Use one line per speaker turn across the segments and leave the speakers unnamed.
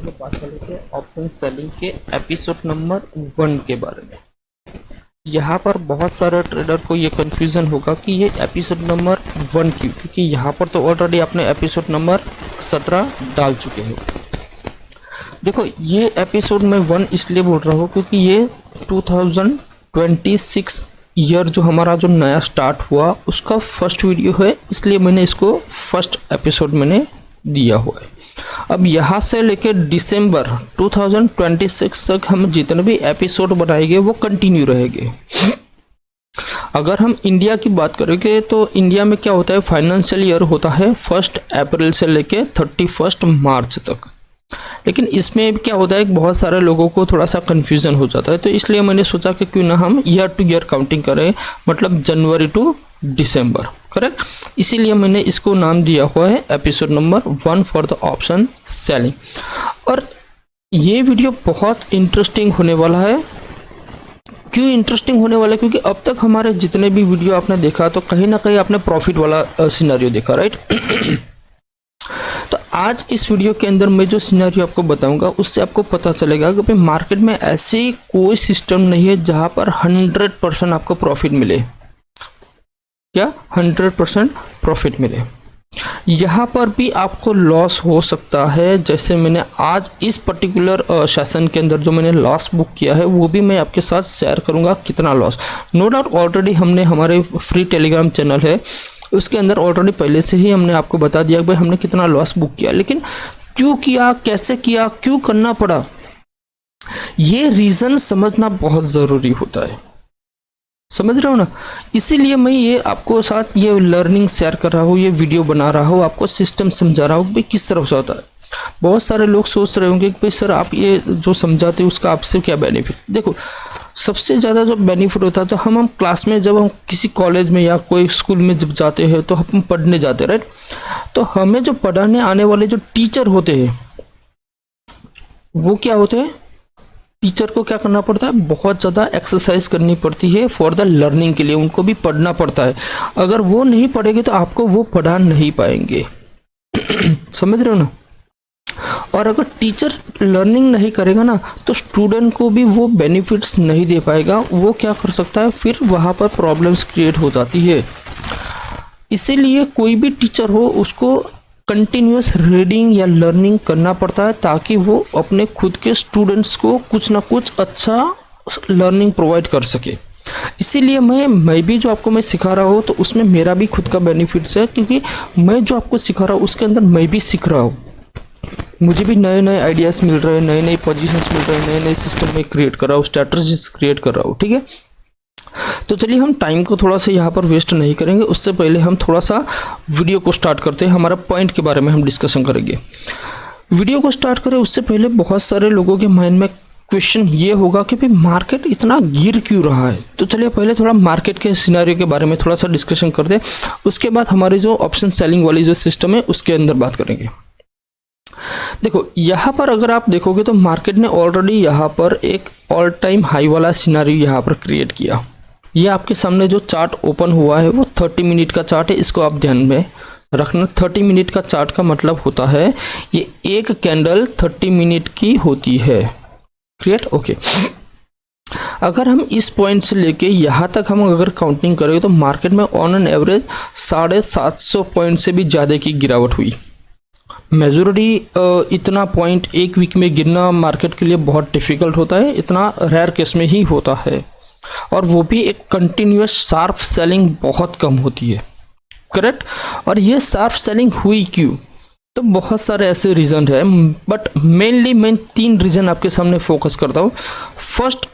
Video में बात कर लेते हैं ऑप्शन सेलिंग के एपिसोड नंबर 1 के बारे में। यहाँ पर बहुत सारे ट्रेडर को ये कंफ्यूजन होगा कि ये एपिसोड नंबर 1 क्यों, क्योंकि यहाँ पर तो ऑलरेडी आपने एपिसोड नंबर 17 डाल चुके हो। देखो ये एपिसोड में 1 इसलिए बोल रहा हूँ क्योंकि ये 2026 ईयर जो हमारा जो नया स्टार्ट हुआ उसका फर्स्ट वीडियो है, इसलिए मैंने इसको फर्स्ट एपिसोड मैंने दिया हुआ है। अब यहाँ से लेके दिसंबर 2026 तक हम जितने भी एपिसोड बनाएंगे वो कंटिन्यू रहेंगे। अगर हम इंडिया की बात करेंगे तो इंडिया में क्या होता है, फाइनेंशियल ईयर होता है 1 अप्रैल से लेके 31 मार्च तक। लेकिन इसमें क्या होता है, बहुत सारे लोगों को थोड़ा सा कंफ्यूजन हो जाता है, तो इसलिए मैंने सोचा कि क्यों ना हम ईयर टू ईयर काउंटिंग करें, मतलब जनवरी टू दिसंबर, करेक्ट। इसीलिए मैंने इसको नाम दिया हुआ है episode number 1 for the option selling. और ये वीडियो बहुत इंटरेस्टिंग होने वाला है। क्यों इंटरेस्टिंग होने वाला है, क्योंकि अब तक हमारे जितने भी वीडियो आपने देखा तो कहीं ना कहीं आपने प्रॉफिट वाला सिनेरियो देखा, राइट। तो आज इस वीडियो के अंदर मैं जो सिनेरियो आपको बताऊंगा उससे आपको पता चलेगा कि भाई मार्केट में ऐसे कोई सिस्टम नहीं है जहां पर 100% आपको प्रॉफिट मिले। क्या 100% प्रॉफिट मिले? यहाँ पर भी आपको लॉस हो सकता है। जैसे मैंने आज इस पर्टिकुलर सेशन के अंदर जो मैंने लॉस बुक किया है वो भी मैं आपके साथ शेयर करूँगा, कितना लॉस। नो डाउट ऑलरेडी हमने हमारे फ्री टेलीग्राम चैनल है उसके अंदर ऑलरेडी पहले से ही हमने आपको बता दिया कि भाई हमने कितना लॉस बुक किया, लेकिन क्यों किया, कैसे किया, क्यों करना पड़ा, ये रीज़न समझना बहुत ज़रूरी होता है। समझ रहे हो ना? इसीलिए मैं ये आपको साथ ये लर्निंग शेयर कर रहा हूँ, ये वीडियो बना रहा हूँ, आपको सिस्टम समझा रहा हूँ भाई किस तरह से होता है। बहुत सारे लोग सोच रहे होंगे कि भाई सर आप ये जो समझाते हैं उसका आपसे क्या बेनिफिट। देखो सबसे ज़्यादा जो बेनिफिट होता है तो हम क्लास में जब हम किसी कॉलेज में या कोई स्कूल में जब जाते हैं तो हम पढ़ने जाते हैं, राइट। तो हमें जो पढ़ाने आने वाले जो टीचर होते हैं वो क्या होते हैं, टीचर को क्या करना पड़ता है, बहुत ज़्यादा एक्सरसाइज करनी पड़ती है फॉर द लर्निंग के लिए, उनको भी पढ़ना पड़ता है। अगर वो नहीं पढ़ेंगे तो आपको वो पढ़ा नहीं पाएंगे। समझ रहे हो ना? और अगर टीचर लर्निंग नहीं करेगा ना तो स्टूडेंट को भी वो बेनिफिट्स नहीं दे पाएगा। वो क्या कर सकता है, फिर वहाँ पर प्रॉब्लम्स क्रिएट हो जाती है। इसीलिए कोई भी टीचर हो उसको कंटिन्यूस रीडिंग या लर्निंग करना पड़ता है ताकि वो अपने खुद के स्टूडेंट्स को कुछ ना कुछ अच्छा लर्निंग प्रोवाइड कर सके। इसीलिए मैं भी जो आपको मैं सिखा रहा हूँ तो उसमें मेरा भी खुद का बेनिफिट्स है, क्योंकि मैं जो आपको सिखा रहा हूँ उसके अंदर मैं भी सीख रहा हूँ। मुझे भी नए नए आइडियाज़ मिल रहे हैं, नए नए पोजीशंस मिल रहे हैं, नए नए सिस्टम में क्रिएट कर रहा हूँ, स्ट्रैटेजीज क्रिएट कर रहा हूँ, ठीक है। तो चलिए हम टाइम को थोड़ा सा यहाँ पर वेस्ट नहीं करेंगे, उससे पहले हम थोड़ा सा वीडियो को स्टार्ट करते हैं। हमारा पॉइंट के बारे में हम डिस्कशन करेंगे। वीडियो को स्टार्ट करें उससे पहले बहुत सारे लोगों के माइंड में क्वेश्चन ये होगा कि भाई मार्केट इतना गिर क्यों रहा है। तो चलिए पहले थोड़ा मार्केट के सिनेरियो के बारे में थोड़ा सा डिस्कशन करते हैं, उसके बाद हमारी जो ऑप्शन सेलिंग वाली जो सिस्टम है उसके अंदर बात करेंगे। देखो यहाँ पर अगर आप देखोगे तो मार्केट ने ऑलरेडी यहाँ पर एक ऑल टाइम हाई वाला सिनेरियो यहाँ पर क्रिएट किया। ये आपके सामने जो चार्ट ओपन हुआ है वो 30 मिनट का चार्ट है, इसको आप ध्यान में रखना। 30 मिनट का चार्ट का मतलब होता है ये एक कैंडल 30 मिनट की होती है, क्लियर, ओके। अगर हम इस पॉइंट से लेके यहाँ तक हम अगर काउंटिंग करें तो मार्केट में ऑन एन एवरेज 750 पॉइंट से भी ज़्यादा की गिरावट हुई। मेजोरिटी इतना पॉइंट एक वीक में गिरना मार्केट के लिए बहुत डिफिकल्ट होता है, इतना रेयर केस में ही होता है, और वो भी एक कंटिन्यूस शार्प सेलिंग बहुत कम होती है, करेक्ट। और ये शार्प सेलिंग हुई क्यों, तो बहुत सारे ऐसे रीज़न है, बट मेनली मैं 3 रीज़न आपके सामने फोकस करता हूँ। फर्स्ट,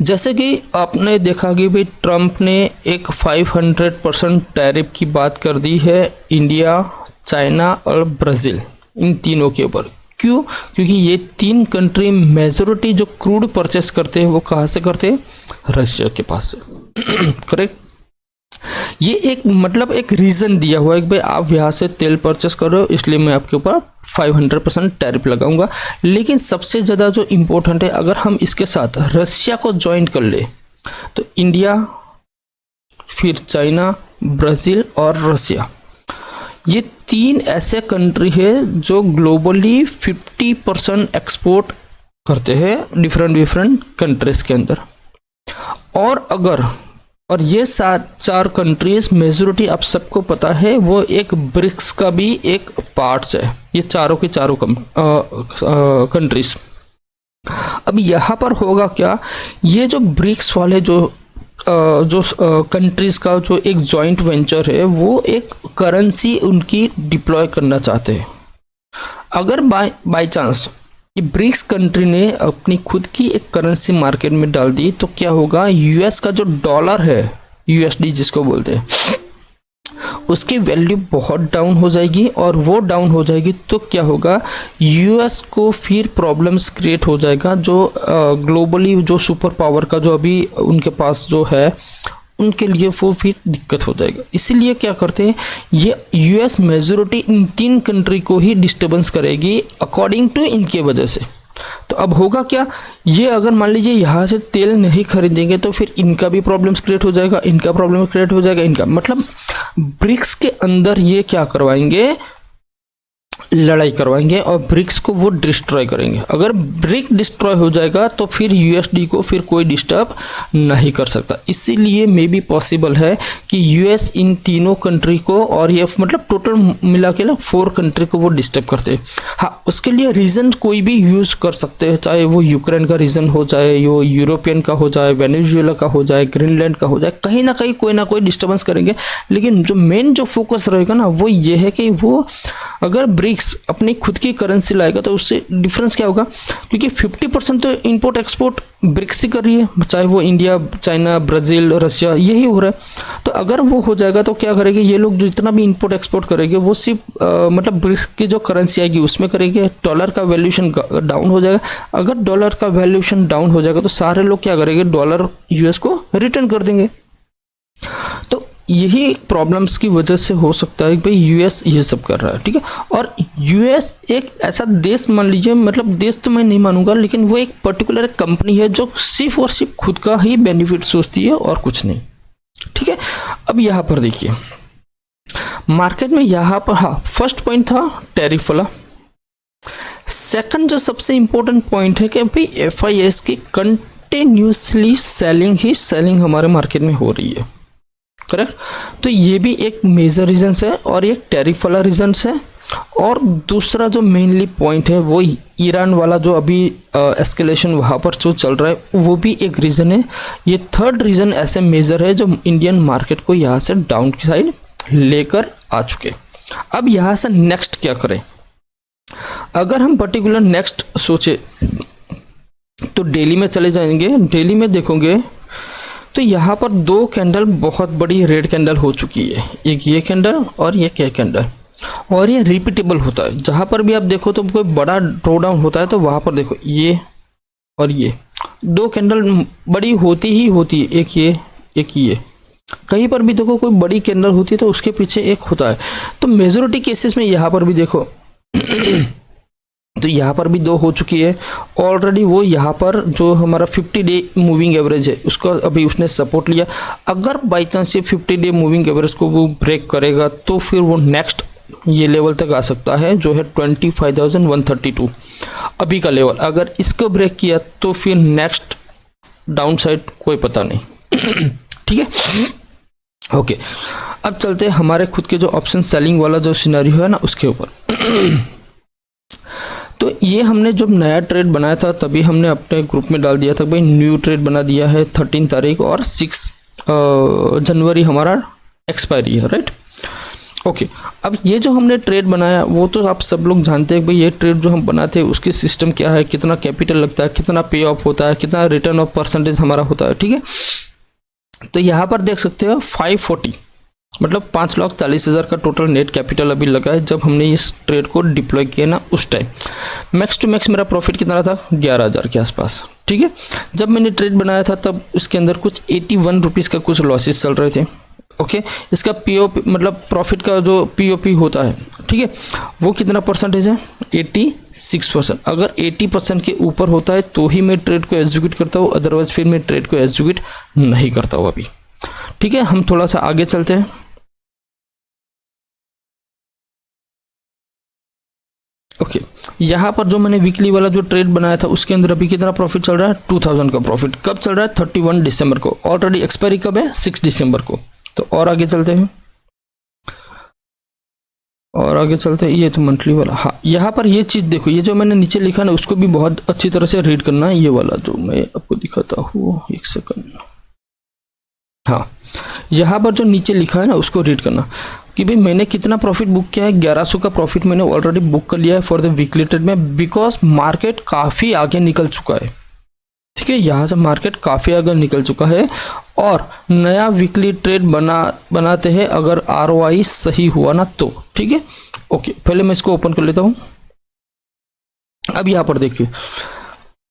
जैसे कि आपने देखा कि भाई ट्रम्प ने एक 500% टैरिफ की बात कर दी है इंडिया, चाइना और ब्राज़ील, इन तीनों के ऊपर। क्यों? क्योंकि ये 3 कंट्री मेजोरिटी जो क्रूड परचेस करते हैं वो कहाँ से करते हैं, रशिया के पास से, करेक्ट। ये एक मतलब एक रीज़न दिया हुआ है कि भाई आप यहाँ से तेल परचेस कर रहे हो इसलिए मैं आपके ऊपर 500% टैरिफ लगाऊंगा। लेकिन सबसे ज़्यादा जो इम्पोर्टेंट है, अगर हम इसके साथ रशिया को ज्वाइन कर ले तो इंडिया, फिर चाइना, ब्राज़ील और रशिया, ये 3 ऐसे कंट्री है जो ग्लोबली 50% एक्सपोर्ट करते हैं डिफरेंट कंट्रीज के अंदर। और ये 4 कंट्रीज मेजोरिटी आप सबको पता है वो एक ब्रिक्स का भी एक पार्ट्स है, ये चारों के चारों कंट्रीज। अब यहाँ पर होगा क्या, ये जो ब्रिक्स वाले जो कंट्रीज का जो एक जॉइंट वेंचर है वो एक करेंसी उनकी डिप्लॉय करना चाहते हैं। अगर बाय चांस ये ब्रिक्स कंट्री ने अपनी खुद की एक करेंसी मार्केट में डाल दी तो क्या होगा, यूएस का जो डॉलर है, यूएसडी जिसको बोलते हैं, उसकी वैल्यू बहुत डाउन हो जाएगी। और वो डाउन हो जाएगी तो क्या होगा, यूएस को फिर प्रॉब्लम्स क्रिएट हो जाएगा। जो ग्लोबली जो सुपर पावर का जो अभी उनके पास जो है उनके लिए वो फिर दिक्कत हो जाएगा। इसीलिए क्या करते हैं, ये यूएस मेजोरिटी इन 3 कंट्री को ही डिस्टर्बेंस करेगी अकॉर्डिंग टू इनके वजह से। तो अब होगा क्या, ये अगर मान लीजिए यहाँ से तेल नहीं खरीदेंगे तो फिर इनका भी प्रॉब्लम्स क्रिएट हो जाएगा, इनका प्रॉब्लम क्रिएट हो जाएगा, इनका मतलब ब्रिक्स के अंदर ये क्या करवाएंगे, लड़ाई करवाएंगे और ब्रिक्स को वो डिस्ट्रॉय करेंगे। अगर ब्रिक डिस्ट्रॉय हो जाएगा तो फिर यूएसडी को फिर कोई डिस्टर्ब नहीं कर सकता। इसीलिए मे बी पॉसिबल है कि यूएस इन तीनों कंट्री को, और ये मतलब टोटल मिला के ना 4 कंट्री को वो डिस्टर्ब करते हैं। हाँ, उसके लिए रीज़न कोई भी यूज़ कर सकते हैं, चाहे वो यूक्रेन का रीज़न हो जाए, वो यूरोपियन का हो जाए, वेनेजुएला का हो जाए, ग्रीनलैंड का हो जाए, कहीं ना कहीं कोई ना कोई डिस्टर्बेंस करेंगे। लेकिन जो मेन जो फोकस रहेगा ना वो ये है कि वो अगर ब्रिक्स अपनी खुद की करेंसी लाएगा तो उससे डिफरेंस क्या होगा, क्योंकि 50% तो इंपोर्ट एक्सपोर्ट ब्रिक्स ही कर रही है, चाहे वो इंडिया, चाइना, ब्राज़ील, रशिया, यही हो रहा है। तो अगर वो हो जाएगा तो क्या करेंगे ये लोग, जो जितना भी इंपोर्ट एक्सपोर्ट करेंगे वो सिर्फ मतलब ब्रिक्स की जो करेंसी आएगी उसमें करेंगे। डॉलर का वैल्यूएशन डाउन हो जाएगा। अगर डॉलर का वैल्यूएशन डाउन हो जाएगा तो सारे लोग क्या करेंगे, डॉलर यूएस को रिटर्न कर देंगे। तो यही प्रॉब्लम्स की वजह से हो सकता है कि भाई यूएस ये सब कर रहा है, ठीक है। और यूएस एक ऐसा देश, मान लीजिए, मतलब देश तो मैं नहीं मानूंगा, लेकिन वो एक पर्टिकुलर कंपनी है जो सिर्फ और सिर्फ खुद का ही बेनिफिट सोचती है और कुछ नहीं, ठीक है। अब यहाँ पर देखिए मार्केट में, यहाँ पर हाँ फर्स्ट पॉइंट था टैरिफ वाला। सेकंड जो सबसे इंपॉर्टेंट पॉइंट है कि भाई FIS की कंटिन्यूसली सेलिंग हमारे मार्केट में हो रही है, करेक्ट। तो ये भी एक मेजर रीजन है और ये टैरिफ वाला रीजन है। और दूसरा जो मेनली पॉइंट है वो ईरान वाला जो अभी एस्केलेशन वहाँ पर जो चल रहा है वो भी एक रीज़न है। ये थर्ड रीज़न ऐसे मेजर है जो इंडियन मार्केट को यहाँ से डाउन की साइड लेकर आ चुके। अब यहाँ से नेक्स्ट क्या करें, अगर हम पर्टिकुलर नेक्स्ट सोचे तो डेली में चले जाएंगे। डेली में देखोगे तो यहाँ पर 2 कैंडल बहुत बड़ी रेड कैंडल हो चुकी है, एक ये कैंडल और ये क्या कैंडल, और ये रिपीटेबल होता है। जहाँ पर भी आप देखो तो कोई बड़ा ड्रॉ डाउन होता है तो वहाँ पर देखो ये और ये 2 कैंडल बड़ी होती ही होती है, एक ये कहीं पर भी देखो कोई बड़ी कैंडल होती है तो उसके पीछे एक होता है। तो मेजोरिटी केसेस में यहाँ पर भी देखो तो यहाँ पर भी 2 हो चुकी है ऑलरेडी। वो यहाँ पर जो हमारा 50 डे मूविंग एवरेज है उसको अभी उसने सपोर्ट लिया। अगर बाई चांस ये 50 डे मूविंग एवरेज को वो ब्रेक करेगा तो फिर वो नेक्स्ट ये लेवल तक आ सकता है जो है 25,132 अभी का लेवल। अगर इसको ब्रेक किया तो फिर नेक्स्ट डाउन साइड कोई पता नहीं ठीक है। ओके, अब चलते हैं हमारे खुद के जो ऑप्शन सेलिंग वाला जो सिनेरियो है ना उसके ऊपर। तो ये हमने जब नया ट्रेड बनाया था तभी हमने अपने ग्रुप में डाल दिया था भाई न्यू ट्रेड बना दिया है 13 तारीख और 6 जनवरी हमारा एक्सपायरी है, राइट। ओके, अब ये जो हमने ट्रेड बनाया वो तो आप सब लोग जानते हैं भाई ये ट्रेड जो हम बनाते हैं उसकी सिस्टम क्या है, कितना कैपिटल लगता है, कितना पे ऑफ होता है, कितना रिटर्न ऑफ परसेंटेज हमारा होता है, ठीक है। तो यहाँ पर देख सकते हो 540 मतलब 5,40,000 का टोटल नेट कैपिटल अभी लगा है जब हमने इस ट्रेड को डिप्लॉय किया ना उस टाइम। मैक्स टू मैक्स मेरा प्रॉफिट कितना था 11,000 के आसपास, ठीक है। जब मैंने ट्रेड बनाया था तब उसके अंदर कुछ 81 रुपीज़ का कुछ लॉसेस चल रहे थे। ओके, इसका पीओपी मतलब प्रॉफिट का जो पीओपी होता है, ठीक है, वो कितना परसेंटेज है 86%। अगर 80% के ऊपर होता है तो ही मैं ट्रेड को एग्जीक्यूट करता हूँ, अदरवाइज फिर मैं ट्रेड को एग्जीक्यूट नहीं करता हूँ अभी, ठीक है। हम थोड़ा सा आगे चलते हैं। ओके यहाँ पर जो मैंने वीकली वाला जो ट्रेड बनाया था उसके अंदर अभी कितना प्रॉफिट चल रहा है, 2000 का प्रॉफिट। कब चल रहा है, 31 दिसंबर को। ऑलरेडी एक्सपायरी कब है, 6 दिसंबर को। तो और आगे चलते हैं, और आगे चलते हैं। ये तो मंथली वाला। हाँ, यहाँ पर ये चीज़ देखो, ये जो मैंने नीचे लिखा ना उसको भी बहुत अच्छी तरह से रीड करना है। ये वाला जो मैं आपको दिखाता हूँ, एक सेकंड। हाँ, यहाँ पर जो नीचे लिखा है ना उसको रीड करना कि भाई मैंने कितना प्रॉफिट बुक किया है। 1100 का प्रॉफिट मैंने ऑलरेडी बुक कर लिया है फॉर द वीकली ट्रेड में, बिकॉज मार्केट काफ़ी आगे निकल चुका है। ठीक है, यहाँ से मार्केट काफ़ी आगे निकल चुका है और नया वीकली ट्रेड बनाते हैं अगर ROI सही हुआ ना तो। ठीक है, ओके, पहले मैं इसको ओपन कर लेता हूँ। अब यहाँ पर देखिए,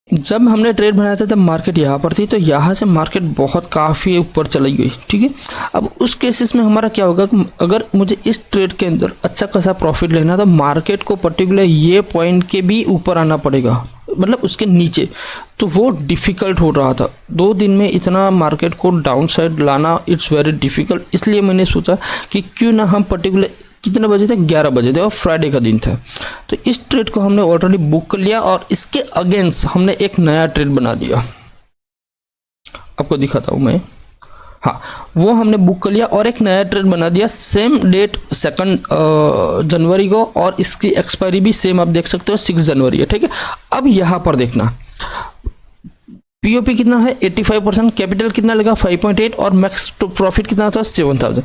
जब हमने ट्रेड बनाया था तब मार्केट यहाँ पर थी, तो यहाँ से मार्केट बहुत काफ़ी ऊपर चली गई। ठीक है, अब उस केसेस में हमारा क्या होगा, अगर मुझे इस ट्रेड के अंदर अच्छा खासा प्रॉफिट लेना तो मार्केट को पर्टिकुलर ये पॉइंट के भी ऊपर आना पड़ेगा, मतलब उसके नीचे। तो वो डिफ़िकल्ट हो रहा था 2 दिन में, इतना मार्केट को डाउन साइड लाना इट्स वेरी डिफ़िकल्ट। इसलिए मैंने सोचा कि क्यों ना हम पर्टिकुलर, कितने बजे थे, 11 बजे थे और फ्राइडे का दिन था, तो इस ट्रेड को हमने ऑलरेडी बुक कर लिया और इसके अगेंस्ट हमने एक नया ट्रेड बना दिया। आपको दिखाता हूँ मैं। हाँ, वो हमने बुक कर लिया और एक नया ट्रेड बना दिया सेम डेट 2 जनवरी को, और इसकी एक्सपायरी भी सेम आप देख सकते हो 6 जनवरी है। ठीक है, अब यहाँ पर देखना पीओपी कितना है, 85%, कैपिटल कितना लगा 5.8 और मैक्स प्रॉफिट कितना था 7000।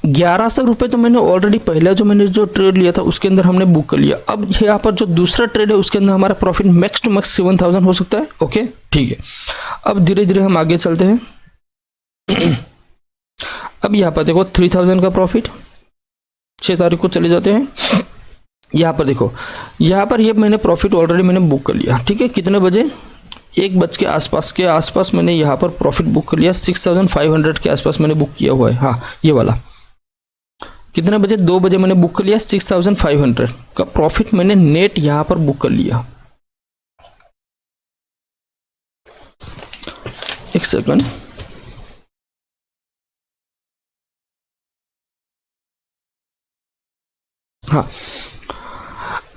1100 रुपये तो मैंने ऑलरेडी पहले जो ट्रेड लिया था उसके अंदर हमने बुक कर लिया। अब यहाँ पर जो दूसरा ट्रेड है उसके अंदर हमारा प्रॉफिट मैक्स टू मैक्स 7000 हो सकता है। ओके, ठीक है, अब धीरे धीरे हम आगे चलते हैं। अब यहाँ पर देखो 3000 का प्रॉफिट, 6 तारीख को चले जाते हैं। यहाँ पर देखो, यहाँ पर ये मैंने प्रॉफिट ऑलरेडी मैंने बुक कर लिया। ठीक है, कितने बजे, 1 बज के आसपास मैंने यहाँ पर प्रॉफिट बुक कर लिया। 6500 के आसपास मैंने बुक किया हुआ है। हाँ, ये वाला कितने बजे, 2 बजे मैंने बुक कर लिया। 6500 का प्रॉफिट मैंने नेट यहाँ पर बुक कर लिया। एक सेकंड, हाँ,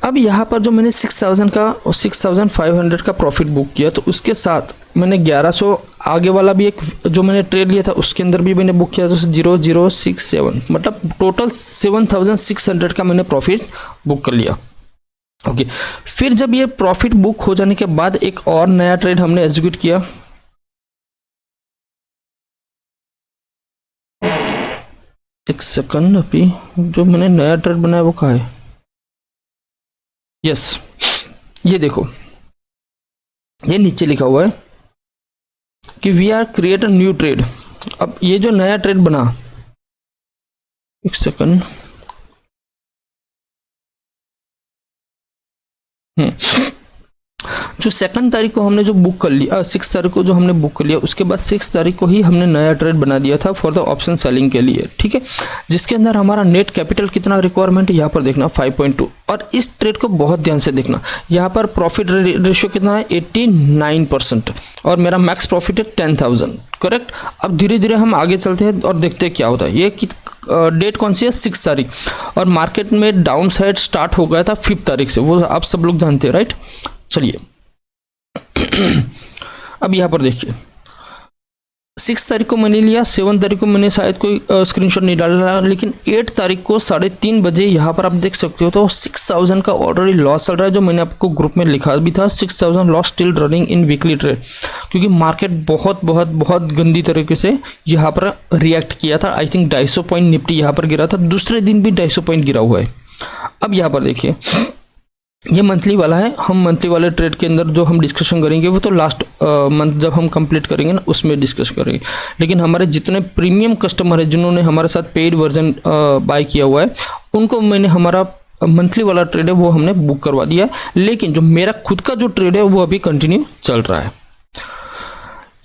अब यहाँ पर जो मैंने 6000 का और 6500 का प्रॉफिट बुक किया, तो उसके साथ मैंने 1100 आगे वाला भी एक जो मैंने ट्रेड लिया था उसके अंदर भी मैंने बुक किया था 0067, मतलब टोटल 7600 का मैंने प्रॉफिट बुक कर लिया। ओके, फिर जब ये प्रॉफिट बुक हो जाने के बाद एक और नया ट्रेड हमने एग्जीक्यूट किया। एक सेकंड, अभी जो मैंने नया ट्रेड बनाया वो कहाँ है, यस, ये देखो, ये नीचे लिखा हुआ है कि we are create a new trade. अब ये जो नया ट्रेड बना, एक सेकंड, जो 2 तारीख को हमने जो बुक कर लिया, 6 तारीख को जो हमने बुक कर लिया, उसके बाद 6 तारीख को ही हमने नया ट्रेड बना दिया था फॉर द ऑप्शन सेलिंग के लिए। ठीक है, जिसके अंदर हमारा नेट कैपिटल कितना रिक्वायरमेंट है यहाँ पर देखना 5.2, और इस ट्रेड को बहुत ध्यान से देखना। यहाँ पर प्रॉफिट रेशियो कितना है 89% और मेरा मैक्स प्रॉफिट है 10,000, करेक्ट। अब धीरे धीरे हम आगे चलते हैं और देखते हैं क्या होता है। ये डेट कौन सी है, 6 तारीख, और मार्केट में डाउन साइड स्टार्ट हो गया था 5 तारीख से, वो आप सब लोग जानते हैं, राइट। चलिए अब यहाँ पर देखिए, 6 तारीख को मैंने लिया, 7 तारीख को मैंने शायद कोई स्क्रीनशॉट नहीं डाला, लेकिन 8 तारीख को 3:30 बजे यहाँ पर आप देख सकते हो तो 6000 का ऑलरेडी लॉस चल रहा है, जो मैंने आपको ग्रुप में लिखा भी था। 6000 loss still running in weekly trade, क्योंकि मार्केट बहुत गंदी तरीके से यहाँ पर रिएक्ट किया था। आई थिंक 250 पॉइंट निफ्टी यहाँ पर गिरा था, दूसरे दिन भी 250 पॉइंट गिरा हुआ है। अब यहाँ पर देखिए, ये मंथली वाला है। हम मंथली वाले ट्रेड के अंदर जो हम डिस्कशन करेंगे वो तो लास्ट मंथ जब हम कंप्लीट करेंगे ना उसमें डिस्कस करेंगे, लेकिन हमारे जितने प्रीमियम कस्टमर है जिन्होंने हमारे साथ पेड वर्जन बाय किया हुआ है, उनको मैंने हमारा मंथली वाला ट्रेड है वो हमने बुक करवा दिया है। लेकिन जो मेरा खुद का जो ट्रेड है वो अभी कंटिन्यू चल रहा है।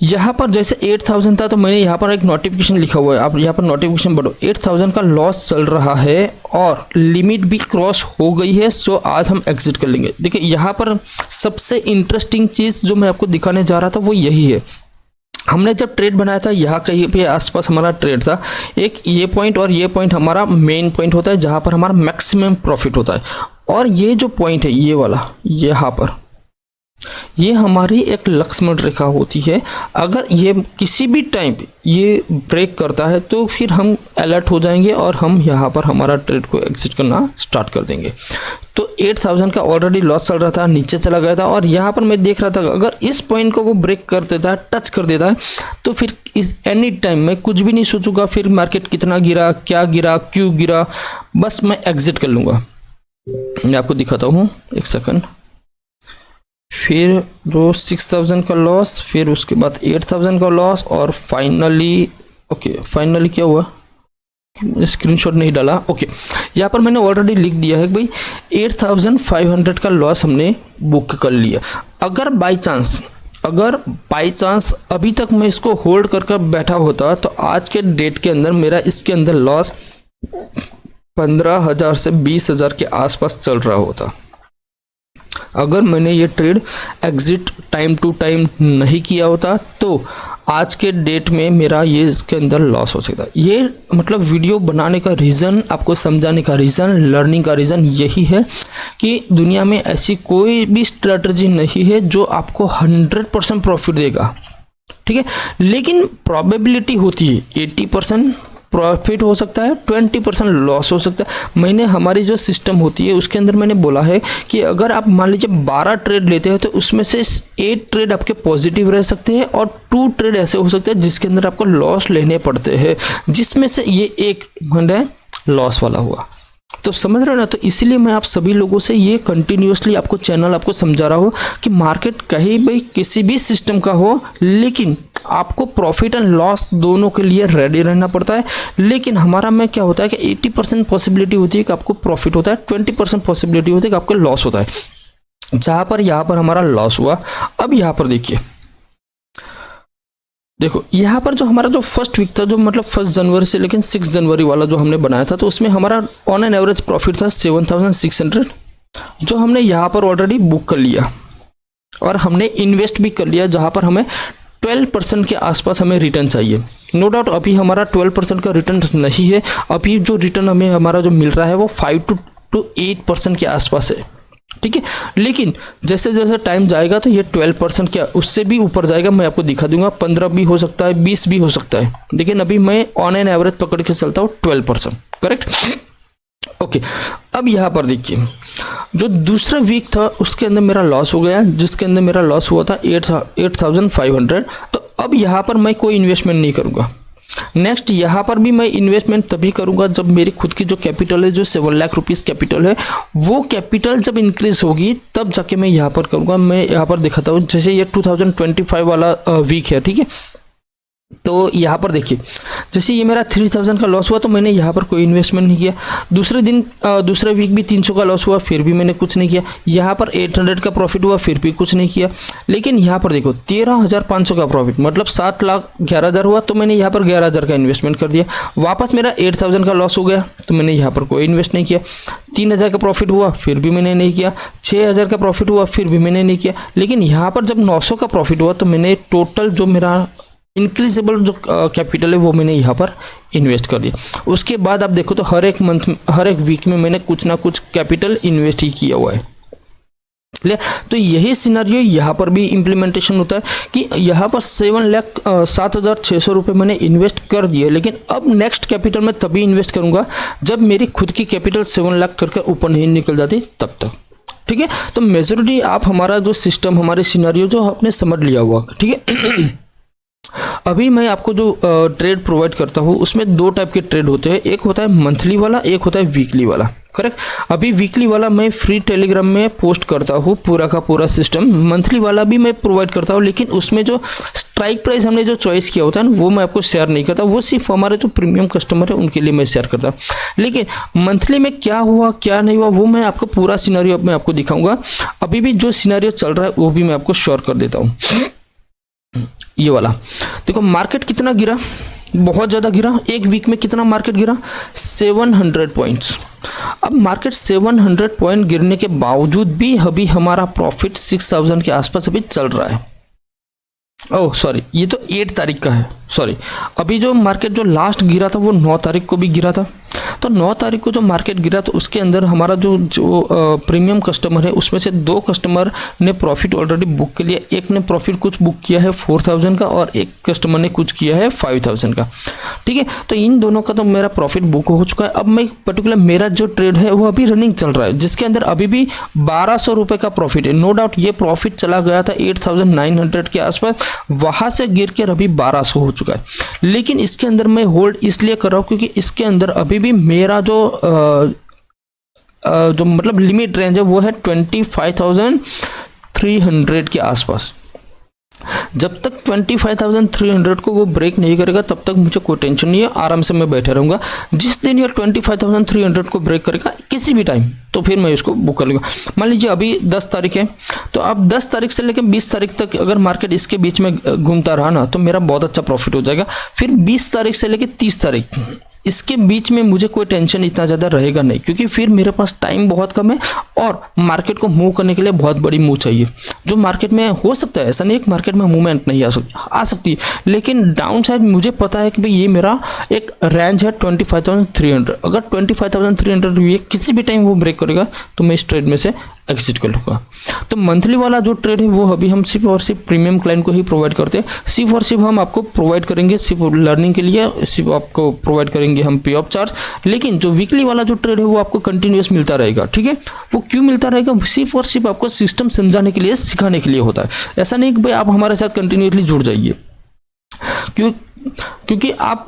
यहाँ पर जैसे 8000 था तो मैंने यहाँ पर एक नोटिफिकेशन लिखा हुआ है, आप यहाँ पर नोटिफिकेशन बढ़ो, 8000 का लॉस चल रहा है और लिमिट भी क्रॉस हो गई है, सो आज हम एग्जिट कर लेंगे। देखिए यहाँ पर सबसे इंटरेस्टिंग चीज़ जो मैं आपको दिखाने जा रहा था वो यही है। हमने जब ट्रेड बनाया था यहाँ कहीं पे आसपास हमारा ट्रेड था, एक ये पॉइंट और ये पॉइंट हमारा मेन पॉइंट होता है जहाँ पर हमारा मैक्सिमम प्रॉफिट होता है, और ये जो पॉइंट है ये वाला यहाँ पर, ये हमारी एक लक्ष्मण रेखा होती है। अगर ये किसी भी टाइम ये ब्रेक करता है तो फिर हम अलर्ट हो जाएंगे और हम यहाँ पर हमारा ट्रेड को एग्जिट करना स्टार्ट कर देंगे। तो 8000 का ऑलरेडी लॉस चल रहा था, नीचे चला गया था, और यहाँ पर मैं देख रहा था अगर इस पॉइंट को वो ब्रेक कर देता है, टच कर देता है, तो फिर इस एनी टाइम मैं कुछ भी नहीं सोचूंगा फिर मार्केट कितना गिरा, क्या गिरा, क्यों गिरा, बस मैं एग्जिट कर लूँगा। मैं आपको दिखाता हूँ एक सेकंड। फिर जो 6000 का लॉस, फिर उसके बाद 8000 का लॉस, और फाइनली फाइनली क्या हुआ, स्क्रीनशॉट नहीं डाला। यहाँ पर मैंने ऑलरेडी लिख दिया है भाई 8500 का लॉस हमने बुक कर लिया। अगर बाई चांस अभी तक मैं इसको होल्ड कर बैठा होता तो आज के डेट के अंदर मेरा इसके अंदर लॉस 15,000 से 20,000 के आसपास चल रहा होता। अगर मैंने ये trade exit time to time नहीं किया होता तो आज के डेट में मेरा ये इसके अंदर लॉस हो सकता है। ये मतलब वीडियो बनाने का रीज़न, आपको समझाने का रीज़न, लर्निंग का रीज़न यही है कि दुनिया में ऐसी कोई भी स्ट्रेटजी नहीं है जो आपको 100% प्रॉफिट देगा, ठीक है। लेकिन प्रोबेबिलिटी होती है 80% प्रॉफिट हो सकता है, 20% लॉस हो सकता है। मैंने हमारी जो सिस्टम होती है उसके अंदर मैंने बोला है कि अगर आप मान लीजिए 12 ट्रेड लेते हैं तो उसमें से 8 ट्रेड आपके पॉजिटिव रह सकते हैं और 2 ट्रेड ऐसे हो सकते हैं जिसके अंदर आपको लॉस लेने पड़ते हैं, जिसमें से ये एक लॉस वाला हुआ। तो समझ रहे हो ना। तो इसीलिए मैं आप सभी लोगों से ये कंटिन्यूसली आपको चैनल आपको समझा रहा हूँ कि मार्केट कहीं भी किसी भी सिस्टम का हो, लेकिन आपको प्रॉफिट एंड लॉस दोनों के लिए रेडी रहना पड़ता है। लेकिन हमारा में क्या होता है कि 80% पॉसिबिलिटी होती है कि आपको प्रॉफिट होता है, 20% पॉसिबिलिटी होती है कि आपको लॉस होता है। जहाँ पर यहाँ पर हमारा लॉस हुआ, अब यहाँ पर देखो यहाँ पर जो हमारा जो फर्स्ट वीक था, जो मतलब 1 जनवरी से लेकिन 6 जनवरी वाला जो हमने बनाया था, तो उसमें हमारा ऑन एन एवरेज प्रॉफिट था 7600, जो हमने यहाँ पर ऑलरेडी बुक कर लिया और हमने इन्वेस्ट भी कर लिया, जहाँ पर हमें 12% के आसपास हमें रिटर्न चाहिए। नो डाउट अभी हमारा 12% का रिटर्न नहीं है, अभी जो रिटर्न हमें हमारा जो मिल रहा है वो 5 to 8% के आसपास है, ठीक है। लेकिन जैसे जैसे टाइम जाएगा तो ये 12% क्या उससे भी ऊपर जाएगा, मैं आपको दिखा दूंगा। 15 भी हो सकता है, 20 भी हो सकता है, लेकिन अभी मैं ऑन एन एवरेज पकड़ के चलता हूँ 12%, करेक्ट। ओके, अब यहाँ पर देखिए जो दूसरा वीक था उसके अंदर मेरा लॉस हो गया, जिसके अंदर मेरा लॉस हुआ था 8500। तो अब यहाँ पर मैं कोई इन्वेस्टमेंट नहीं करूँगा। नेक्स्ट यहाँ पर भी मैं इन्वेस्टमेंट तभी करूँगा जब मेरी खुद की जो कैपिटल है, जो 7 लाख रुपीज़ कैपिटल है, वो कैपिटल जब इंक्रीज होगी तब जाके मैं यहाँ पर करूँगा। मैं यहाँ पर दिखाता हूँ, जैसे ये 2025 वाला वीक है, ठीक है। तो यहाँ पर देखिए जैसे ये मेरा 3000 का लॉस हुआ तो मैंने यहाँ पर कोई इन्वेस्टमेंट नहीं किया। दूसरे दिन दूसरे वीक भी 300 का लॉस हुआ, फिर भी मैंने कुछ नहीं किया। यहाँ पर 800 का प्रॉफिट हुआ, फिर भी कुछ नहीं किया। लेकिन यहाँ पर देखो 13,500 का प्रॉफिट, मतलब 7,11,000 हुआ, तो मैंने यहाँ पर 11,000 का इन्वेस्टमेंट कर दिया। वापस मेरा 8000 का लॉस हो गया तो मैंने यहाँ पर कोई इन्वेस्ट नहीं किया। 3000 का प्रॉफिट हुआ, फिर भी मैंने नहीं किया। 6000 का प्रॉफिट हुआ, फिर भी मैंने नहीं किया। लेकिन यहाँ पर जब 900 का प्रॉफिट हुआ तो मैंने टोटल जो मेरा इंक्रीजेबल जो कैपिटल है वो मैंने यहाँ पर इन्वेस्ट कर दिया। उसके बाद आप देखो तो हर एक मंथ, हर एक वीक में मैंने कुछ ना कुछ कैपिटल इन्वेस्ट ही किया हुआ है। तो यही सिनेरियो यहाँ पर भी इम्प्लीमेंटेशन होता है कि यहाँ पर 7,0600 रुपये मैंने इन्वेस्ट कर दिए। लेकिन अब नेक्स्ट कैपिटल मैं तभी इन्वेस्ट करूँगा जब मेरी खुद की कैपिटल 7 लाख करके ऊपर नहीं निकल जाती तब तक, ठीक है। तो मेजॉरिटी आप हमारा जो सिस्टम, हमारे सिनेरियो जो आपने समझ लिया हुआ, ठीक है। अभी मैं आपको जो ट्रेड प्रोवाइड करता हूँ उसमें 2 टाइप के ट्रेड होते हैं, एक होता है मंथली वाला, एक होता है वीकली वाला, करेक्ट। अभी वीकली वाला मैं फ्री टेलीग्राम में पोस्ट करता हूँ पूरा का पूरा सिस्टम। मंथली वाला भी मैं प्रोवाइड करता हूँ, लेकिन उसमें जो स्ट्राइक प्राइस हमने जो चॉइस किया होता है ना वो मैं आपको शेयर नहीं करता, वो सिर्फ हमारे जो प्रीमियम कस्टमर है उनके लिए मैं शेयर करता हूँ। लेकिन मंथली में क्या हुआ क्या नहीं हुआ वो मैं आपको पूरा सिनेरियो मैं आपको दिखाऊंगा। अभी भी जो सिनेरियो चल रहा है वो भी मैं आपको शेयर कर देता हूँ। ये वाला देखो, मार्केट कितना गिरा, बहुत ज़्यादा गिरा। एक वीक में कितना मार्केट गिरा, 700 पॉइंट्स। अब मार्केट 700 पॉइंट गिरने के बावजूद भी अभी हमारा प्रॉफिट 6000 के आसपास अभी चल रहा है। ओह सॉरी, ये तो 8 तारीख का है, सॉरी। अभी जो मार्केट जो लास्ट गिरा था वो 9 तारीख को भी गिरा था। तो 9 तारीख को जो मार्केट गिरा तो उसके अंदर हमारा जो प्रीमियम कस्टमर है उसमें से 2 कस्टमर ने प्रॉफिट ऑलरेडी बुक कर लिया। एक ने प्रॉफिट कुछ बुक किया है 4000 का और एक कस्टमर ने कुछ किया है 5000 का, ठीक है। तो इन दोनों का तो मेरा प्रॉफिट बुक हो चुका है। अब मैं पर्टिकुलर मेरा जो ट्रेड है वो अभी रनिंग चल रहा है, जिसके अंदर अभी भी 1200 रुपये का प्रॉफिट है। नो डाउट ये प्रॉफिट चला गया था 8900 के आसपास, वहाँ से गिर कर अभी 1200 हो चुका है। लेकिन इसके अंदर मैं होल्ड इसलिए कर रहा हूँ क्योंकि इसके अंदर अभी भी मेरा जो मतलब लिमिट रेंज है वो है 25,300 के आसपास। जब तक 25,300 को वो ब्रेक नहीं करेगा तब तक मुझे कोई टेंशन नहीं है, आराम से मैं बैठा रहूँगा। जिस दिन ये 25,300 को ब्रेक करेगा किसी भी टाइम तो फिर मैं इसको बुक कर लूँगा। मान लीजिए अभी 10 तारीख है, तो अब 10 तारीख से लेकर 20 तारीख तक अगर मार्केट इसके बीच में घूमता रहा ना तो मेरा बहुत अच्छा प्रॉफिट हो जाएगा। फिर 20 तारीख से लेकर 30 तारीख इसके बीच में मुझे कोई टेंशन इतना ज़्यादा रहेगा नहीं, क्योंकि फिर मेरे पास टाइम बहुत कम है और मार्केट को मूव करने के लिए बहुत बड़ी मूव चाहिए। जो मार्केट में हो सकता है, ऐसा नहीं एक मार्केट में मूवमेंट नहीं आ सकती है, लेकिन डाउन साइड मुझे पता है कि भाई ये मेरा एक रेंज है 25,300। अगर 25,300 ये किसी भी टाइम वो ब्रेक करेगा तो मैं इस ट्रेड में से एग्जिट कर लूँगा। तो मंथली वाला जो ट्रेड है वो अभी हम सिर्फ और सिर्फ प्रीमियम क्लाइंट को ही प्रोवाइड करते हैं। सिर्फ और सिर्फ हम आपको प्रोवाइड करेंगे सिर्फ लर्निंग के लिए, सिर्फ आपको प्रोवाइड करेंगे हम पे ऑफ चार्ज। लेकिन जो वीकली वाला जो ट्रेड है वो आपको कंटिन्यूस मिलता रहेगा, ठीक है। वो क्यों मिलता रहेगा? सिर्फ और सिर्फ आपको सिस्टम समझाने के लिए, सिखाने के लिए होता है। ऐसा नहीं कि भाई आप हमारे साथ कंटिन्यूसली जुड़ जाइए। क्योंकि आप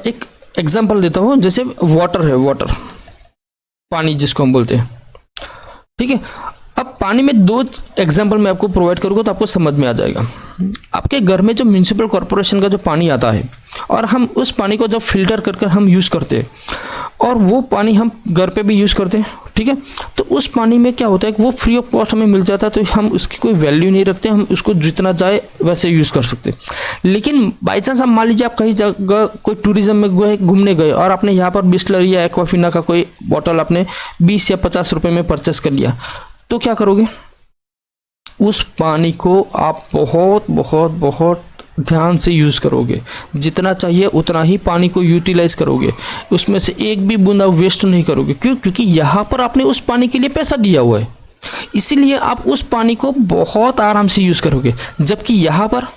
एक एग्जाम्पल देता हूँ, जैसे वाटर है, वाटर पानी जिसको हम बोलते हैं, ठीक है। अब पानी में 2 एग्जाम्पल मैं आपको प्रोवाइड करूँगा तो आपको समझ में आ जाएगा। आपके घर में जो म्यूनिसिपल कॉरपोरेशन का जो पानी आता है और हम उस पानी को जब फिल्टर कर कर हम यूज़ करते हैं और वो पानी हम घर पे भी यूज़ करते हैं, ठीक है। तो उस पानी में क्या होता है कि वो फ्री ऑफ कॉस्ट हमें मिल जाता है, तो हम उसकी कोई वैल्यू नहीं रखते, हम उसको जितना चाहे वैसे यूज़ कर सकते। लेकिन बाई चांस आप मान लीजिए आप कहीं जगह कोई टूरिज्म में गए, घूमने गए और आपने यहाँ पर बिस्लरी या एक्वाफिना का कोई बॉटल आपने 20 या 50 रुपये में परचेस कर लिया, तो क्या करोगे? उस पानी को आप बहुत बहुत बहुत ध्यान से यूज़ करोगे, जितना चाहिए उतना ही पानी को यूटिलाइज करोगे, उसमें से एक भी बूंदा वेस्ट नहीं करोगे। क्यों? क्योंकि यहाँ पर आपने उस पानी के लिए पैसा दिया हुआ है, इसीलिए आप उस पानी को बहुत आराम से यूज़ करोगे। जबकि यहाँ पर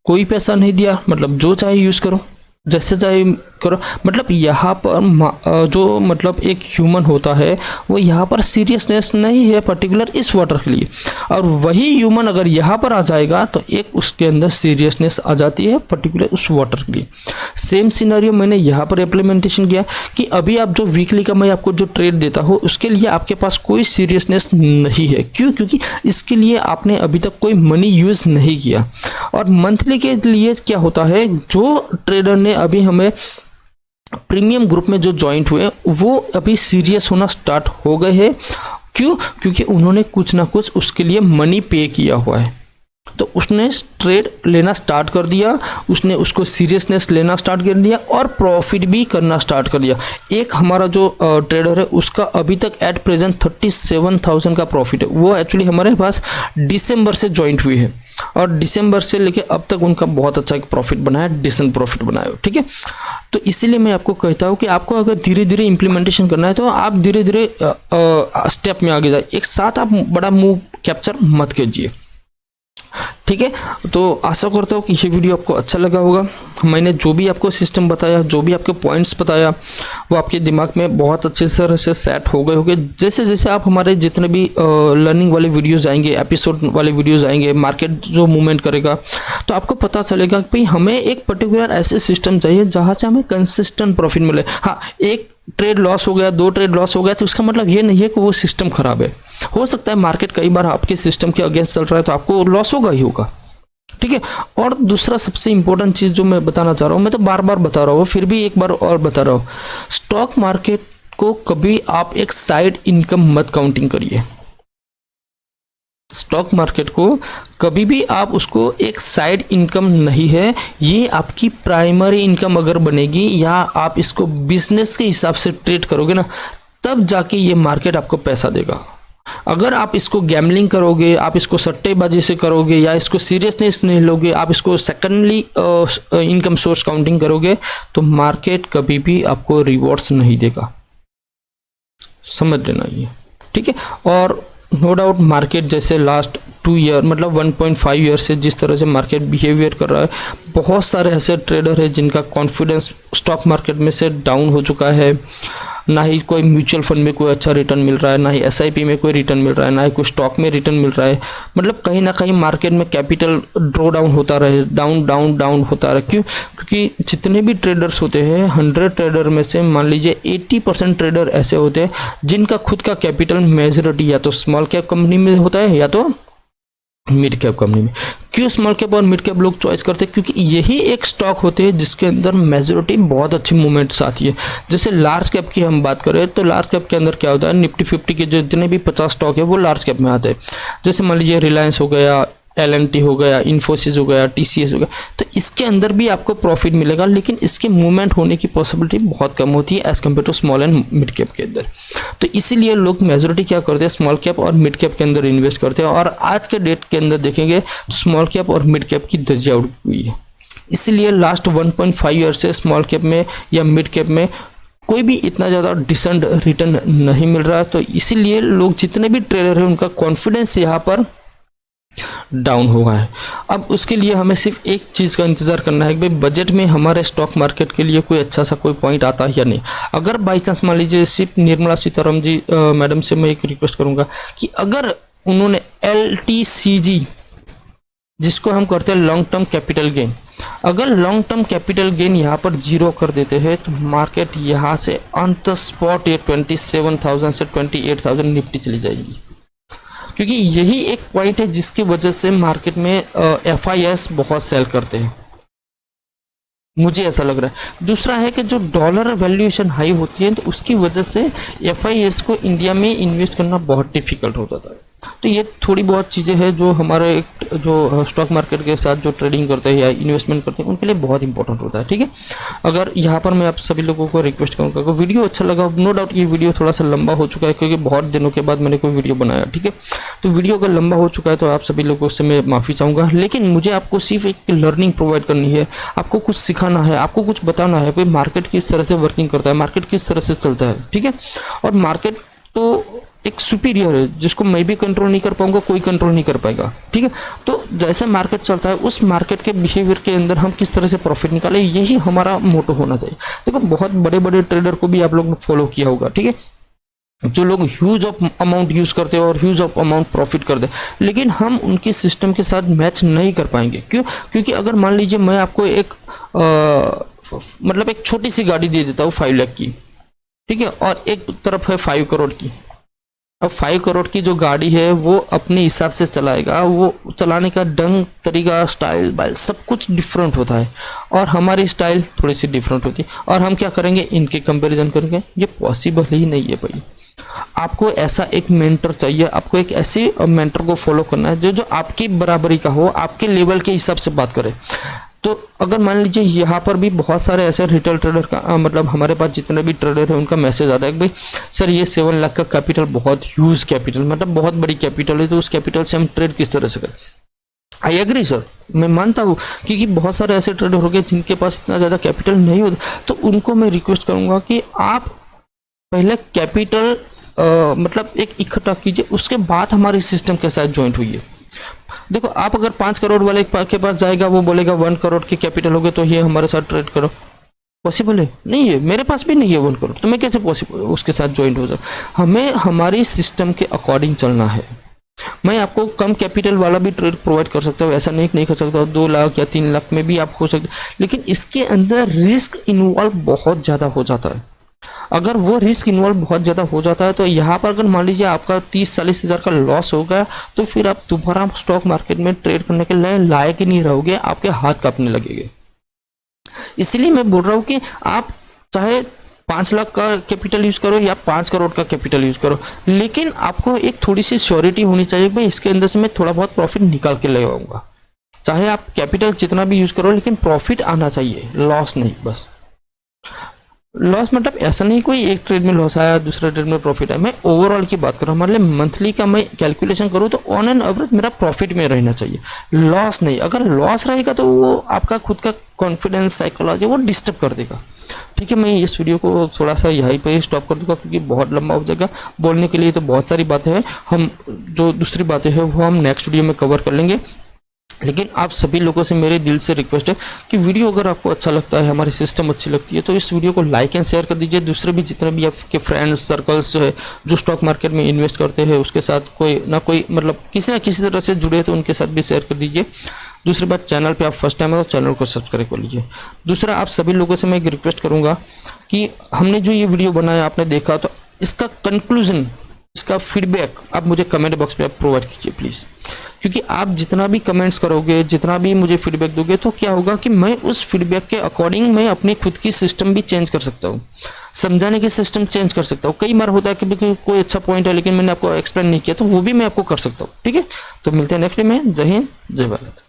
कोई पैसा नहीं दिया, मतलब जो चाहे यूज़ करो, जैसे चाहे करो। मतलब यहाँ पर जो मतलब एक ह्यूमन होता है वो यहाँ पर सीरियसनेस नहीं है पर्टिकुलर इस वाटर के लिए, और वही ह्यूमन अगर यहाँ पर आ जाएगा तो एक उसके अंदर सीरियसनेस आ जाती है पर्टिकुलर उस वाटर के लिए। सेम सिनेरियो मैंने यहाँ पर इम्प्लीमेंटेशन किया कि अभी आप जो वीकली का मैं आपको जो ट्रेड देता हूँ उसके लिए आपके पास कोई सीरियसनेस नहीं है। क्यों? क्योंकि इसके लिए आपने अभी तक कोई मनी यूज़ नहीं किया। और मंथली के लिए क्या होता है, जो ट्रेडर ने अभी हमें प्रीमियम ग्रुप में जो ज्वाइंट हुए वो अभी सीरियस होना स्टार्ट हो गए हैं। क्यों? क्योंकि उन्होंने कुछ ना कुछ उसके लिए मनी पे किया हुआ है, तो उसने ट्रेड लेना स्टार्ट कर दिया, उसने उसको सीरियसनेस लेना स्टार्ट कर दिया और प्रॉफिट भी करना स्टार्ट कर दिया। एक हमारा जो ट्रेडर है उसका अभी तक एट प्रेजेंट 37,000 का प्रॉफिट है। वो एक्चुअली हमारे पास दिसंबर से ज्वाइंट हुई है और दिसंबर से लेके अब तक उनका बहुत अच्छा एक प्रॉफिट बना है, डिसेंट प्रॉफिट बना है, ठीक है। तो इसीलिए मैं आपको कहता हूँ कि आपको अगर धीरे धीरे इम्प्लीमेंटेशन करना है तो आप धीरे धीरे स्टेप में आगे जाए, एक साथ आप बड़ा मूव कैप्चर मत कीजिए, ठीक है। तो आशा करता हूँ कि ये वीडियो आपको अच्छा लगा होगा। मैंने जो भी आपको सिस्टम बताया, जो भी आपके पॉइंट्स बताया, वो आपके दिमाग में बहुत अच्छे तरह से सेट हो गए होंगे। जैसे जैसे आप हमारे जितने भी लर्निंग वाले वीडियोस आएंगे, एपिसोड वाले वीडियोस आएंगे, मार्केट जो मूवमेंट करेगा, तो आपको पता चलेगा कि भाई हमें एक पर्टिकुलर ऐसे सिस्टम चाहिए जहाँ से हमें कंसिस्टेंट प्रॉफिट मिले। हाँ, एक ट्रेड लॉस हो गया, 2 ट्रेड लॉस हो गया तो इसका मतलब ये नहीं है कि वो सिस्टम खराब है। हो सकता है मार्केट कई बार आपके सिस्टम के अगेंस्ट चल रहा है तो आपको लॉस होगा ही होगा, ठीक है। और दूसरा सबसे इंपॉर्टेंट चीज़ जो मैं बताना चाह रहा हूँ, मैं तो बार बार बता रहा हूँ, फिर भी एक बार और बता रहा हूँ, स्टॉक मार्केट को कभी आप एक साइड इनकम मत काउंटिंग करिए। स्टॉक मार्केट को कभी भी आप उसको एक साइड इनकम नहीं है, ये आपकी प्राइमरी इनकम अगर बनेगी या आप इसको बिजनेस के हिसाब से ट्रेड करोगे ना, तब जाके ये मार्केट आपको पैसा देगा। अगर आप इसको गैम्बलिंग करोगे, आप इसको सट्टेबाजी से करोगे या इसको सीरियसनेस नहीं लोगे, आप इसको सेकेंडली इनकम सोर्स काउंटिंग करोगे, तो मार्केट कभी भी आपको रिवॉर्ड्स नहीं देगा, समझ लेना ये, ठीक है। और नो डाउट मार्केट जैसे लास्ट 2 ईयर मतलब 1.5 ईयर से जिस तरह से मार्केट बिहेवियर कर रहा है, बहुत सारे ऐसे ट्रेडर है जिनका कॉन्फिडेंस स्टॉक मार्केट में से डाउन हो चुका है। ना ही कोई म्यूचुअल फंड में कोई अच्छा रिटर्न मिल रहा है, ना ही एसआईपी में कोई रिटर्न मिल रहा है, ना ही कोई स्टॉक में रिटर्न मिल रहा है। मतलब कहीं ना कहीं मार्केट में कैपिटल ड्रॉ डाउन होता रहे, डाउन डाउन डाउन होता रहे। क्यों? क्योंकि जितने भी ट्रेडर्स होते हैं 100 ट्रेडर में से मान लीजिए 80% ट्रेडर ऐसे होते हैं जिनका खुद का कैपिटल मेजॉरिटी या तो स्मॉल कैप कंपनी में होता है या तो मिड कैप कंपनी में। क्यों स्मॉल कैप और मिड कैप लोग चॉइस करते हैं? क्योंकि यही एक स्टॉक होते हैं जिसके अंदर मेजॉरिटी बहुत अच्छी मूवमेंट्स आती है। जैसे लार्ज कैप की हम बात करें तो लार्ज कैप के अंदर क्या होता है, निफ्टी 50 के जो जितने भी 50 स्टॉक है वो लार्ज कैप में आते हैं। जैसे मान लीजिए रिलायंस हो गया, एल&टी हो गया, इन्फोसिस हो गया, टीसीएस हो गया, तो इसके अंदर भी आपको प्रॉफिट मिलेगा, लेकिन इसके मूवमेंट होने की पॉसिबिलिटी बहुत कम होती है as compare to small and mid cap के अंदर। तो इसीलिए लोग मेजॉरिटी क्या करते हैं, स्मॉल कैप और मिड कैप के अंदर इन्वेस्ट करते हैं। और आज के डेट के अंदर देखेंगे तो स्मॉल कैप और मिड कैप की धज्जियां उड़ी हुई है। इसीलिए लास्ट 1.5 ईयर से स्मॉल कैप में या मिड कैप में कोई भी इतना ज़्यादा डिसेंट रिटर्न नहीं मिल रहा है। तो इसीलिए लोग जितने भी ट्रेडर हैं उनका कॉन्फिडेंस यहाँ पर डाउन हुआ है। अब उसके लिए हमें सिर्फ एक चीज़ का इंतज़ार करना है कि भाई बजट में हमारे स्टॉक मार्केट के लिए कोई अच्छा सा कोई पॉइंट आता है या नहीं। अगर बाई चांस मान लीजिए सिर्फ निर्मला सीतारमण जी मैडम से मैं एक रिक्वेस्ट करूंगा कि अगर उन्होंने LTCG जिसको हम करते हैं लॉन्ग टर्म कैपिटल गेन, अगर लॉन्ग टर्म कैपिटल गेन यहाँ पर 0 कर देते हैं तो मार्केट यहाँ से ऑन द स्पॉट ये 27,000 से 28,000 निफ्टी चली जाएगी। क्योंकि यही एक पॉइंट है जिसकी वजह से मार्केट में FIS बहुत सेल करते हैं, मुझे ऐसा लग रहा है। दूसरा है कि जो डॉलर वैल्यूएशन हाई होती है तो उसकी वजह से FIS को इंडिया में इन्वेस्ट करना बहुत डिफिकल्ट हो जाता है। तो ये थोड़ी बहुत चीज़ें हैं जो हमारे जो स्टॉक मार्केट के साथ जो ट्रेडिंग करते हैं या इन्वेस्टमेंट करते हैं उनके लिए बहुत इंपॉर्टेंट होता है, ठीक है। अगर यहाँ पर मैं आप सभी लोगों को रिक्वेस्ट करूँगा कि वीडियो अच्छा लगा, नो डाउट ये वीडियो थोड़ा सा लंबा हो चुका है क्योंकि बहुत दिनों के बाद मैंने कोई वीडियो बनाया, ठीक है। तो वीडियो अगर लंबा हो चुका है तो आप सभी लोगों से मैं माफ़ी चाहूँगा, लेकिन मुझे आपको सिर्फ एक लर्निंग प्रोवाइड करनी है, आपको कुछ सिखाना है, आपको कुछ बताना है, भाई मार्केट किस तरह से वर्किंग करता है, मार्केट किस तरह से चलता है, ठीक है। और मार्केट तो एक सुपीरियर है जिसको मैं भी कंट्रोल नहीं कर पाऊंगा, कोई कंट्रोल नहीं कर पाएगा, ठीक है। तो जैसे मार्केट चलता है उस मार्केट के बिहेवियर के अंदर हम किस तरह से प्रॉफिट निकालें, यही हमारा मोटो होना चाहिए। देखो बहुत बड़े बड़े ट्रेडर को भी आप लोग ने फॉलो किया होगा, ठीक है, जो लोग ह्यूज ऑफ अमाउंट यूज करते हैं और ह्यूज ऑफ अमाउंट प्रॉफिट करते हैं, लेकिन हम उनकी सिस्टम के साथ मैच नहीं कर पाएंगे। क्यों? क्योंकि अगर मान लीजिए मैं आपको एक मतलब एक छोटी सी गाड़ी दे देता हूँ 5 लाख की, ठीक है, और एक तरफ है 5 करोड़ की। अब 5 करोड़ की जो गाड़ी है वो अपने हिसाब से चलाएगा, वो चलाने का ढंग, तरीका, स्टाइल बाइल सब कुछ डिफरेंट होता है और हमारी स्टाइल थोड़ी सी डिफरेंट होती है। और हम क्या करेंगे, इनके कंपैरिजन करेंगे, ये पॉसिबल ही नहीं है भाई। आपको ऐसा एक मेंटर चाहिए, आपको एक ऐसे मेंटर को फॉलो करना है जो आपकी बराबरी का हो, आपके लेवल के हिसाब से बात करे। तो अगर मान लीजिए यहाँ पर भी बहुत सारे ऐसे रिटेल ट्रेडर का मतलब हमारे पास जितने भी ट्रेडर हैं उनका मैसेज आता है कि भाई सर ये 7 लाख का कैपिटल बहुत ह्यूज कैपिटल, मतलब बहुत बड़ी कैपिटल है, तो उस कैपिटल से हम ट्रेड किस तरह से करें। आई एग्री सर, मैं मानता हूँ क्योंकि बहुत सारे ऐसे ट्रेडर हो गए जिनके पास इतना ज़्यादा कैपिटल नहीं होता, तो उनको मैं रिक्वेस्ट करूँगा कि आप पहले कैपिटल मतलब एक इकट्ठा कीजिए, उसके बाद हमारी सिस्टम के साथ ज्वाइंट हुई। देखो आप अगर 5 करोड़ वाले के पास जाएगा, वो बोलेगा 1 करोड़ के कैपिटल हो गए तो ये हमारे साथ ट्रेड करो, पॉसिबल है नहीं है, मेरे पास भी नहीं है 1 करोड़, तो मैं कैसे पॉसिबल उसके साथ ज्वाइंट हो जाऊँ। हमें हमारी सिस्टम के अकॉर्डिंग चलना है। मैं आपको कम कैपिटल वाला भी ट्रेड प्रोवाइड कर सकता हूँ, ऐसा नहीं कर सकता, 2 लाख या 3 लाख में भी आप हो सकते, लेकिन इसके अंदर रिस्क इन्वॉल्व बहुत ज़्यादा हो जाता है। अगर वो रिस्क इन्वॉल्व बहुत ज़्यादा हो जाता है तो यहाँ पर अगर मान लीजिए आपका 30-40 हज़ार का लॉस हो गया तो फिर आप दोबारा स्टॉक मार्केट में ट्रेड करने के लिए लायक ही नहीं रहोगे, आपके हाथ कांपने लगेंगे। इसलिए मैं बोल रहा हूँ कि आप चाहे 5 लाख का कैपिटल यूज़ करो या 5 करोड़ का कैपिटल यूज़ करो, लेकिन आपको एक थोड़ी सी श्योरिटी होनी चाहिए भाई इसके अंदर से मैं थोड़ा बहुत प्रॉफिट निकाल के ले आऊँगा। चाहे आप कैपिटल जितना भी यूज़ करो लेकिन प्रॉफिट आना चाहिए, लॉस नहीं। बस लॉस मतलब ऐसा नहीं कोई एक ट्रेड में लॉस आया दूसरा ट्रेड में प्रॉफिट आया, मैं ओवरऑल की बात कर रहा हूँ। हमारे लिए मंथली का मैं कैलकुलेशन करूँ तो ऑन एन एवरेज मेरा प्रॉफिट में रहना चाहिए, लॉस नहीं। अगर लॉस रहेगा तो वो आपका खुद का कॉन्फिडेंस साइकोलॉजी वो डिस्टर्ब कर देगा। ठीक है, मैं इस वीडियो को थोड़ा सा यहीं पे स्टॉप कर दूंगा क्योंकि बहुत लंबा हो जाएगा। बोलने के लिए तो बहुत सारी बातें हैं, हम जो दूसरी बातें हैं वो हम नेक्स्ट वीडियो में कवर कर लेंगे। लेकिन आप सभी लोगों से मेरे दिल से रिक्वेस्ट है कि वीडियो अगर आपको अच्छा लगता है, हमारी सिस्टम अच्छी लगती है, तो इस वीडियो को लाइक एंड शेयर कर दीजिए। दूसरे भी जितने भी आपके फ्रेंड्स सर्कल्स जो है जो स्टॉक मार्केट में इन्वेस्ट करते हैं उसके साथ कोई ना कोई मतलब किसी ना किसी तरह से जुड़े तो उनके साथ भी शेयर कर दीजिए। दूसरी बात, चैनल पे आप फर्स्ट टाइम है तो चैनल को सब्सक्राइब कर लीजिए। दूसरा, आप सभी लोगों से मैं एक रिक्वेस्ट करूंगा कि हमने जो ये वीडियो बनाया आपने देखा, तो इसका कंक्लूजन, इसका फीडबैक आप मुझे कमेंट बॉक्स में आप प्रोवाइड कीजिए प्लीज़। क्योंकि आप जितना भी कमेंट्स करोगे, जितना भी मुझे फीडबैक दोगे, तो क्या होगा कि मैं उस फीडबैक के अकॉर्डिंग मैं अपनी खुद की सिस्टम भी चेंज कर सकता हूँ, समझाने की सिस्टम चेंज कर सकता हूँ। कई बार होता है कि कोई अच्छा पॉइंट है लेकिन मैंने आपको एक्सप्लेन नहीं किया, तो वो भी मैं आपको कर सकता हूँ। ठीक है, तो मिलते हैं नेक्स्ट में। जय हिंद, जय भारत।